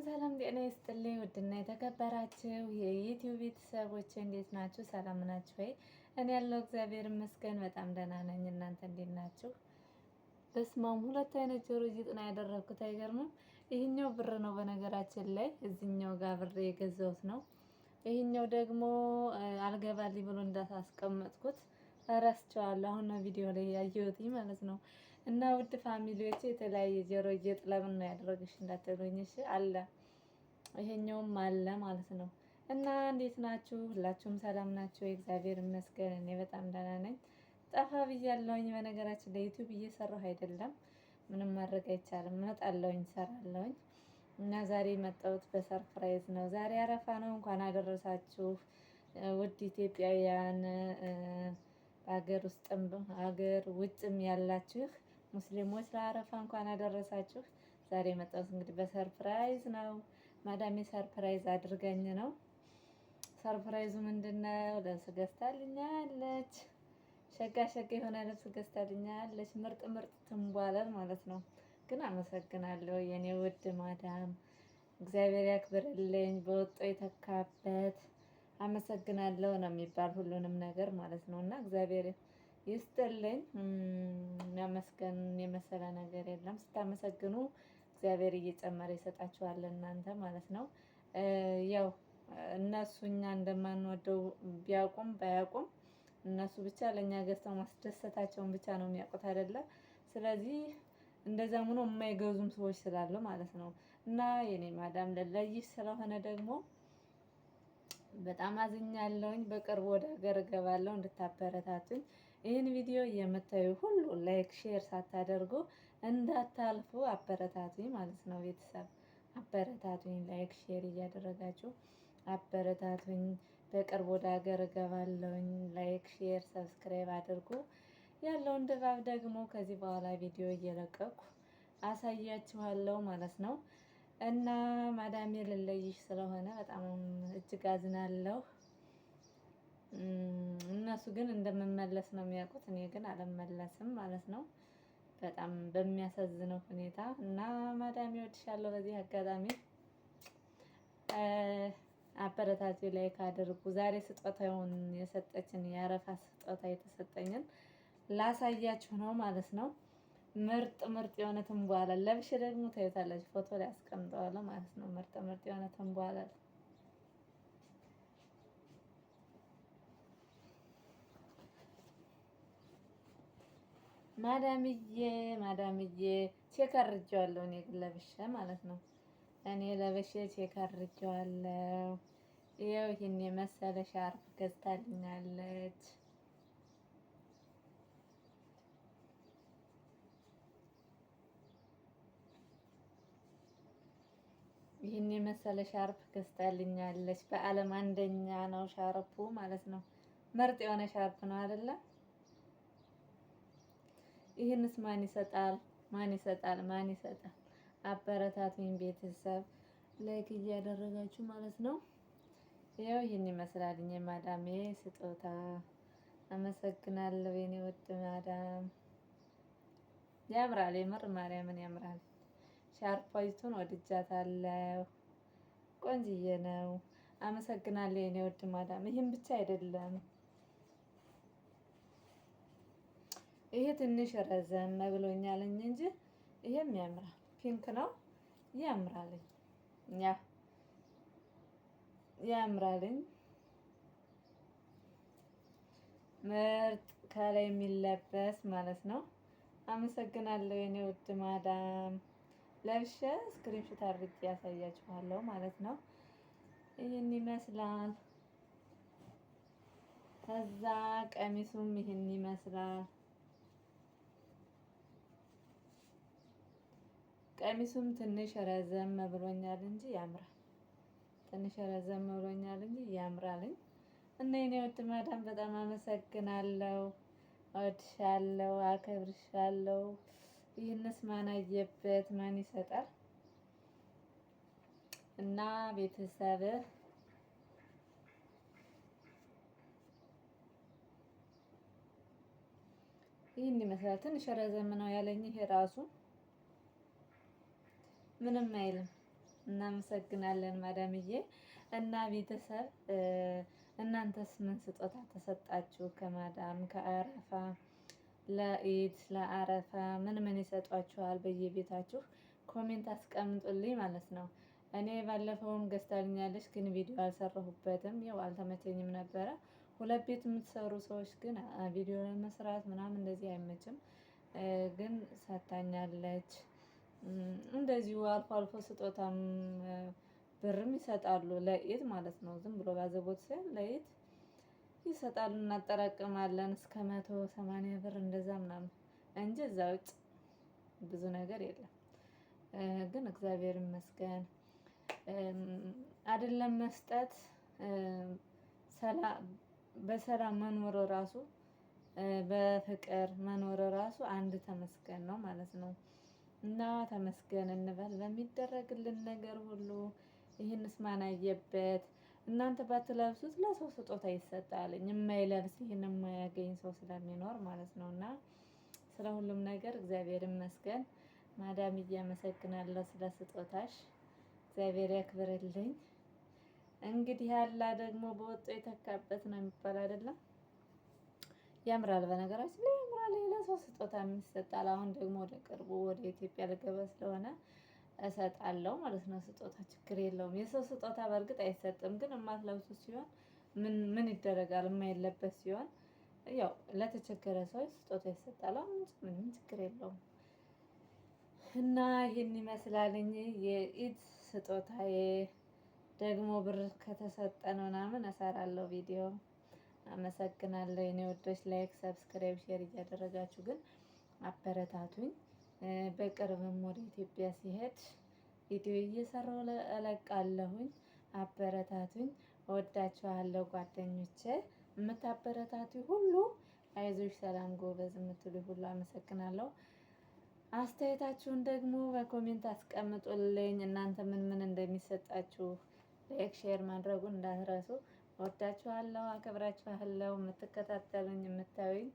ሰላም ጤና ይስጥልኝ ውድና የተከበራችሁ የዩቲዩብ ቤተሰቦች እንዴት ናችሁ? ሰላም ናችሁ ወይ? እኔ ያለው እግዚአብሔር ይመስገን በጣም ደህና ነኝ። እናንተ እንዴት ናችሁ? በስማም ሁለት አይነት ጆሮ ጌጥ ነው ያደረኩት። አይገርምም? ይሄኛው ብር ነው በነገራችን ላይ እዚህኛው ጋር ብር የገዛሁት ነው። ይሄኛው ደግሞ አልገባልኝ ብሎ እንዳታስቀመጥኩት ረስቸዋለሁ። አሁን ነው ቪዲዮ ላይ ያየሁት ማለት ነው። እና ውድ ፋሚሊዎች የተለያየ ጆሮ ጌጥ ለምን ነው ያደረግሽ እንዳትሉኝ እሺ። አለ ይሄኛውም አለ ማለት ነው። እና እንዴት ናችሁ? ሁላችሁም ሰላም ናችሁ? እግዚአብሔር ይመስገን እኔ በጣም ደህና ነኝ። ጠፋ ብያለሁኝ። በነገራችን ላይ ዩቲዩብ እየሰራሁ አይደለም። ምንም ማድረግ አይቻልም። እመጣለሁኝ፣ እሰራለሁኝ። እና ዛሬ የመጣሁት በሰርፕራይዝ ነው። ዛሬ አረፋ ነው። እንኳን አደረሳችሁ ውድ ኢትዮጵያውያን፣ ሀገር ውስጥም ሀገር ውጭም ያላችሁ ሙስሊሞች ለአረፋ እንኳን አደረሳችሁ። ዛሬ የመጣሁት እንግዲህ በሰርፕራይዝ ነው። ማዳሜ ሰርፕራይዝ አድርገኝ ነው። ሰርፕራይዙ ምንድነው? ልብስ ገዝታልኛለች። ሸጋ ሸጋ የሆነ ልብስ ገዝታልኛለች። ምርጥ ምርጥ ትንቧለል ማለት ነው። ግን አመሰግናለሁ የኔ ውድ ማዳም፣ እግዚአብሔር ያክብርልኝ፣ በወጦ የተካበት አመሰግናለሁ ነው የሚባል ሁሉንም ነገር ማለት ነው። እና እግዚአብሔር ይስጥልኝ። ማመስገን የመሰለ ነገር የለም። ስታመሰግኑ እግዚአብሔር እየጨመረ ይሰጣችኋል እናንተ ማለት ነው። ያው እነሱ እኛ እንደማንወደው ቢያውቁም ባያውቁም እነሱ ብቻ ለእኛ ገዝተው ማስደሰታቸውን ብቻ ነው የሚያውቁት አይደለ? ስለዚህ እንደዛም ሆኖ የማይገዙም ሰዎች ስላሉ ማለት ነው። እና የኔ ማዳም ለለይሽ ስለሆነ ደግሞ በጣም አዝኛለሁኝ። በቅርቡ ወደ ሀገር እገባለሁ፣ እንድታበረታቱኝ። ይህን ቪዲዮ የምታዩ ሁሉ ላይክ ሼር ሳታደርጉ እንዳታልፉ፣ አበረታቱኝ ማለት ነው። ቤተሰብ አበረታቱኝ፣ ላይክ ሼር እያደረጋችሁ አበረታቱኝ። በቅርቡ ወደ ሀገር እገባለሁኝ። ላይክ ሼር ሰብስክራይብ አድርጉ። ያለውን ድባብ ደግሞ ከዚህ በኋላ ቪዲዮ እየለቀኩ አሳያችኋለሁ ማለት ነው። እና ማዳሜ ልለይሽ ስለሆነ በጣም እጅግ አዝናለሁ። እነሱ ግን እንደምመለስ ነው የሚያውቁት፣ እኔ ግን አልመለስም ማለት ነው። በጣም በሚያሳዝነው ሁኔታ እና ማዳሜ እወድሻለሁ። በዚህ አጋጣሚ አበረታቱ፣ ላይክ አድርጉ። ዛሬ ስጦታውን የሰጠችን የአረፋ ስጦታ የተሰጠኝን ላሳያችሁ ነው ማለት ነው። ምርጥ ምርጥ የሆነ ትንቧለል ለብሼ ደግሞ ታዩታላችሁ። ፎቶ ላይ አስቀምጠዋለሁ ማለት ነው። ምርጥ ምርጥ የሆነ ትንቧለል ማዳምዬ ቼክ አድርጌዋለሁ። እኔ ግን ለብሼ ማለት ነው። እኔ ለብሼ ቼክ አድርጌዋለሁ። ይኸው ይሄን የመሰለ ሻርፕ ገዝታልኛለች። ይህን የመሰለ ሻርፕ ገዝታልኛለች። በዓለም አንደኛ ነው ሻርፑ ማለት ነው። ምርጥ የሆነ ሻርፕ ነው አይደለ? ይህንስ ማን ይሰጣል? ማን ይሰጣል? ማን ይሰጣል? አበረታቱኝ ቤተሰብ፣ ላይክ እያደረጋችሁ ማለት ነው። ያው ይህን ይመስላል የማዳሜ ስጦታ። አመሰግናለሁ የኔ ውድ ማዳም። ያምራል፣ የምር ማርያምን ያምራል። ሻርፓይቱን ወድጃታለሁ። ቆንጅዬ ነው። አመሰግናለሁ የኔ ውድ ማዳም። ይህም ብቻ አይደለም፣ ይሄ ትንሽ ረዘም ብሎኛልኝ እንጂ ይሄም ያምራል። ፒንክ ነው፣ ያምራልኝ። ያምራልኝ። ምርጥ ከላይ የሚለበስ ማለት ነው። አመሰግናለሁ የኔ ውድ ማዳም። ለብሼ ስክሪንሾት አድርጌ ያሳያችኋለሁ ማለት ነው። ይህን ይመስላል። ከዛ ቀሚሱም ይህን ይመስላል። ቀሚሱም ትንሽ ረዘም ብሎኛል እንጂ ያምራል። ትንሽ ረዘም ብሎኛል እንጂ ያምራልኝ። እና የኔ ውድ ማዳም በጣም አመሰግናለሁ። እወድሻለሁ፣ አከብርሻለሁ። ይህንስ ማን አየበት? ማን ይሰጣል? እና ቤተሰብ ይህን ይመስላል። ትንሽ ረዘም ነው ያለኝ። ይሄ ራሱ ምንም አይልም፣ እናመሰግናለን ማዳምዬ። እና ቤተሰብ እናንተስ ምን ስጦታ ተሰጣችሁ? ከማዳም ከአረፋ ለኢድ ለአረፋ ምን ምን ይሰጧችኋል? በየቤታችሁ ኮሜንት አስቀምጡልኝ ማለት ነው። እኔ ባለፈውም ገዝታልኛለች ግን ቪዲዮ አልሰራሁበትም፣ ያው አልተመቸኝም ነበረ። ሁለት ቤት የምትሰሩ ሰዎች ግን ቪዲዮ ለመስራት ምናምን እንደዚህ አይመችም። ግን ሰታኛለች። እንደዚሁ አልፎ አልፎ ስጦታም ብርም ይሰጣሉ ለኢድ ማለት ነው። ዝም ብሎ ባዘቦት ሳይሆን ለኢድ ይሰጣሉ። እናጠራቅማለን እስከ 180 ብር እንደዛ ምናምን እንጂ እዛ ውጭ ብዙ ነገር የለም። ግን እግዚአብሔር ይመስገን አይደለም መስጠት በሰላም መኖር ራሱ በፍቅር መኖር ራሱ አንድ ተመስገን ነው ማለት ነው። እና ተመስገን እንበል በሚደረግልን ነገር ሁሉ። ይህንስ ማን አየበት? እናንተ ባትለብሱት ለሰው ስጦታ ይሰጣል። የማይለብስ ይህን የማያገኝ ሰው ስለሚኖር ማለት ነው። እና ስለ ሁሉም ነገር እግዚአብሔር ይመስገን። ማዳምዬ አመሰግናለሁ ስለ ስጦታሽ፣ እግዚአብሔር ያክብርልኝ። እንግዲህ ያላ ደግሞ በወጡ የተካበት ነው የሚባል አይደለም። ያምራል፣ በነገራችን ላይ ያምራል። ለሰው ስጦታ ይሰጣል። አሁን ደግሞ ወደ ቅርቡ ወደ ኢትዮጵያ ልገባ ስለሆነ እሰጣለሁ ማለት ነው። ስጦታ ችግር የለውም። የሰው ስጦታ በእርግጥ አይሰጥም፣ ግን የማትለብሱት ሲሆን ምን ይደረጋል? የማይለበስ ሲሆን ያው ለተቸገረ ሰው ስጦታ ይሰጣል። ምንም ችግር የለውም። እና ይህን ይመስላልኝ የኢድ ስጦታዬ። ደግሞ ብር ከተሰጠን ምናምን እሰራለሁ ቪዲዮ። አመሰግናለሁ የኔ ወዶች። ላይክ፣ ሰብስክራይብ፣ ሼር እያደረጋችሁ ግን አበረታቱኝ። በቅርብም ወደ ኢትዮጵያ ሲሄድ ቪዲዮ እየሰራሁ እለቃለሁኝ። አበረታቱኝ። እወዳችኋለሁ ጓደኞቼ። የምታበረታቱኝ ሁሉ አይዞሽ፣ ሰላም፣ ጎበዝ የምትሉ ሁሉ አመሰግናለሁ። አስተያየታችሁን ደግሞ በኮሜንት አስቀምጡልኝ። እናንተ ምን ምን እንደሚሰጣችሁ ላይክ ሼር ማድረጉን እንዳትረሱ። እወዳችኋለሁ፣ አከብራችኋለሁ። የምትከታተሉኝ የምታዩኝ